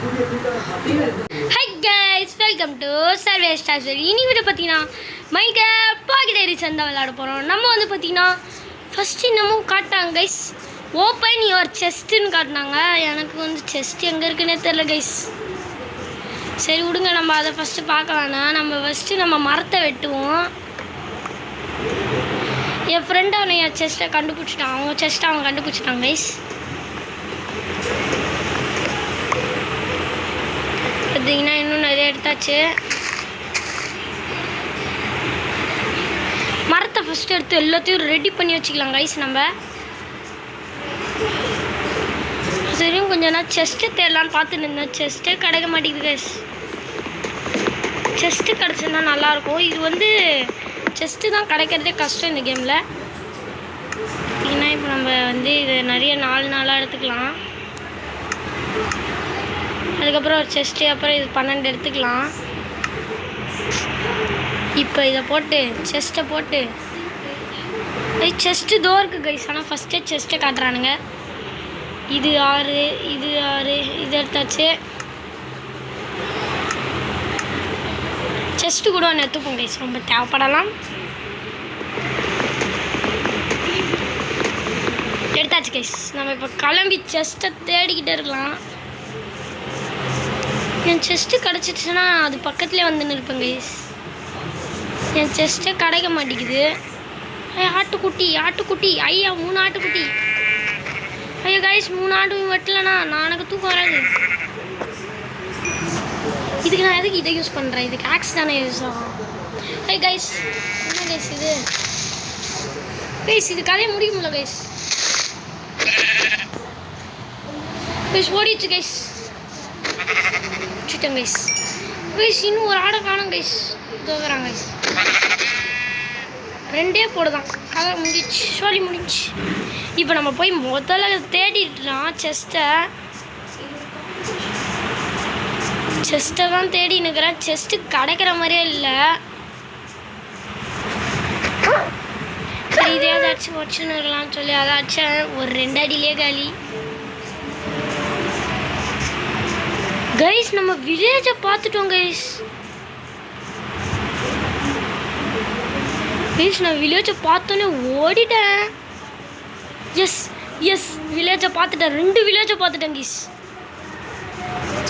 Hi guys, welcome to Survey Stars. இன்னைக்கு video பார்த்தீங்கன்னா Minecraft packet edition சந்தா விளையாட போகிறோம். நம்ம வந்து பார்த்தீங்கன்னா ஃபஸ்ட்டு இன்னமும் காட்டினாங்க கைஸ், ஓப்பன் யுவர் செஸ்ட்டுன்னு காட்டினாங்க. எனக்கு வந்து செஸ்ட் எங்கே இருக்குன்னே தெரில கைஸ். சரி விடுங்க, நம்ம அதை ஃபஸ்ட்டு பார்க்க வேணாம். நம்ம மரத்தை வெட்டுவோம். என் ஃப்ரெண்டு அவனை என் செஸ்ட்டை கண்டுபிடிச்சிட்டான். அவங்க கண்டுபிடிச்சிட்டாங்க கைஸ். பார்த்தீங்கன்னா இன்னும் நிறைய எடுத்தாச்சு. மரத்தை ஃபஸ்ட்டு எடுத்து எல்லாத்தையும் ரெடி பண்ணி வச்சுக்கலாம் கைஸ். நம்ம சரியும் கொஞ்சம் நான் செஸ்ட்டு தேடலான்னு பார்த்துட்டு இருந்தேன். செஸ்ட்டே கிடைக்க மாட்டேங்குது கைஸ். செஸ்ட்டு கிடச்சுன்னா நல்லாயிருக்கும். இது வந்து செஸ்ட்டு தான் கிடைக்கிறதே கஷ்டம் இந்த கேமில். பார்த்தீங்கன்னா இப்போ நம்ம வந்து இது நிறைய 4 நாளாக எடுத்துக்கலாம். அதுக்கப்புறம் ஒரு செஸ்ட்டு, அப்புறம் இது 12 எடுத்துக்கலாம். இப்போ இதை போட்டு செஸ்ட்டை போட்டு செஸ்ட்டு தோ இருக்குது கைஸ். ஆனால் ஃபஸ்ட்டே செஸ்ட்டை காட்டுறானுங்க. இது 6 இது எடுத்தாச்சு. செஸ்ட்டு கூட ஒன்று எடுத்துப்போம் கைஸ், ரொம்ப தேவைப்படலாம். எடுத்தாச்சு கைஸ். நம்ம இப்போ கிளம்பி செஸ்ட்டை தேடிக்கிட்டே இருக்கலாம். என் செஸ்ட்டு கிடச்சிடுச்சுன்னா அது பக்கத்துலேயே வந்துன்னு இருப்பேன் கைஸ். என் செஸ்ட்டே கிடைக்க மாட்டேங்குது. ஆட்டுக்குட்டி ஐயா 3 ஆட்டுக்குட்டி. ஐயோ கைஸ், 3 ஆட்டு வெட்டலண்ணா எனக்கு தூக்கம் வராது. இதுக்கு நான் எதுக்கு இதை யூஸ் பண்ணுறேன்? இதுக்கு ஆக்ஸ் தானே யூஸ் ஆகும். ஐய் கைஸ், என்ன கைஸ் இது? இது கதையை முடிக்க முடியல கைஸ். ஓடிச்சு கைஸ். வச்சுட்டேன் கைஸ். இன்னும் ஒரு ஆடை காணும் கைஸ். தோக்குறாங்க கைஸ். 2 போடுதான். கதை முடிஞ்சிச்சு, சொல்லி முடிஞ்சிச்சு. இப்போ நம்ம போய் முதல்ல தேடிட்டுலாம் செஸ்ட்டை தான் தேடி நிற்கிறேன். செஸ்ட்டு கிடைக்கிற மாதிரியே இல்லை. சரி இதே ஏதாச்சும் வச்சுன்னு இருக்கலாம்னு சொல்லி அதாச்சும் ஒரு 2 அடியிலே காலி. கைஸ் நம்ம வில்லேஜை பார்த்துட்டோம் கைஸ். நான் வில்லேஜை பார்த்தோன்னே ஓடிட்டேன். எஸ் வில்லேஜை பார்த்துட்டேன். 2 வில்லேஜை பார்த்துட்டேன் கைஸ்.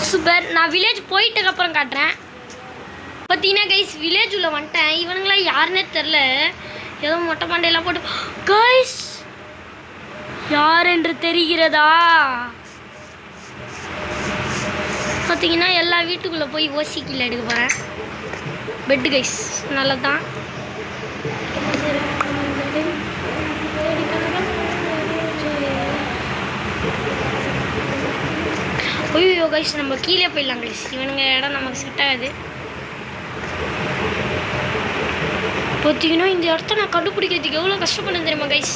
சூப்பர். நான் வில்லேஜ் போயிட்டதுக்கப்புறம் காட்டுறேன். பார்த்தீங்கன்னா கைஸ் வில்லேஜ் உள்ள வந்துட்டேன். இவனுங்களாம் யாருன்னே தெரில. ஏதோ மொட்டை மண்டையெல்லாம் போட்டு கைஸ் யார் என்று தெரிகிறதா? பார்த்தீங்கன்னா எல்லா வீட்டுக்குள்ளே போய் ஓசிக்கில் எடுக்க போகிறேன். பெட்டு கைஸ் நல்லதான். ஐயோ கைஸ் நம்ம கீழே போயிடலாம் கைஸ். இவனுங்க இடம் நமக்கு செட் ஆகாது. பார்த்தீங்கன்னா இந்த இடத்த நான் கண்டுபிடிக்கிறதுக்கு எவ்வளோ கஷ்டப்படும் தெரியுமா கைஸ்?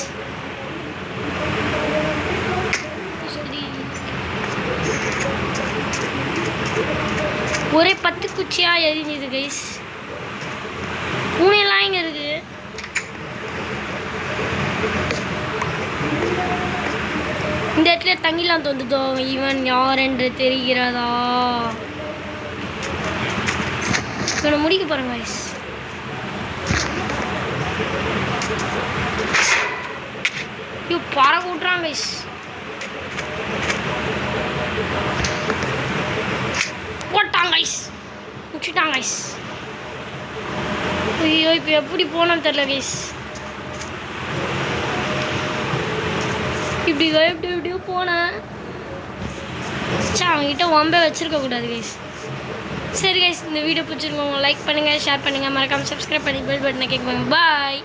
ஒரே 10 குச்சியாக எரிஞ்சுது கைஸ். பூனையெல்லாம் இங்கே இருக்குது. இந்த இடத்துல தங்கிலாம் தோந்துதோ. இவன் யார் என்று தெரிகிறதா? இவனை முடிக்க போகிறேன் கைஸ். ஐயோ பறக்க விட்றான் கைஸ். போட்டாங்க கைஸ், முடிச்சுட்டாங்க கைஸ். ஐயோ இப்போ எப்படி போனோன்னு தெரில கைஸ். எப்படியோ போனேன். அவங்ககிட்ட வம்பே வச்சுருக்க கூடாது கைஸ். சரி கைஸ், இந்த வீடியோ பிடிச்சிருக்கோங்க லைக் பண்ணுங்கள், ஷேர் பண்ணுங்கள், மறக்காமல் சப்ஸ்கிரைப் பண்ணி பெல் பட்டனை கிளிக் பண்ணுங்கள். பாய்.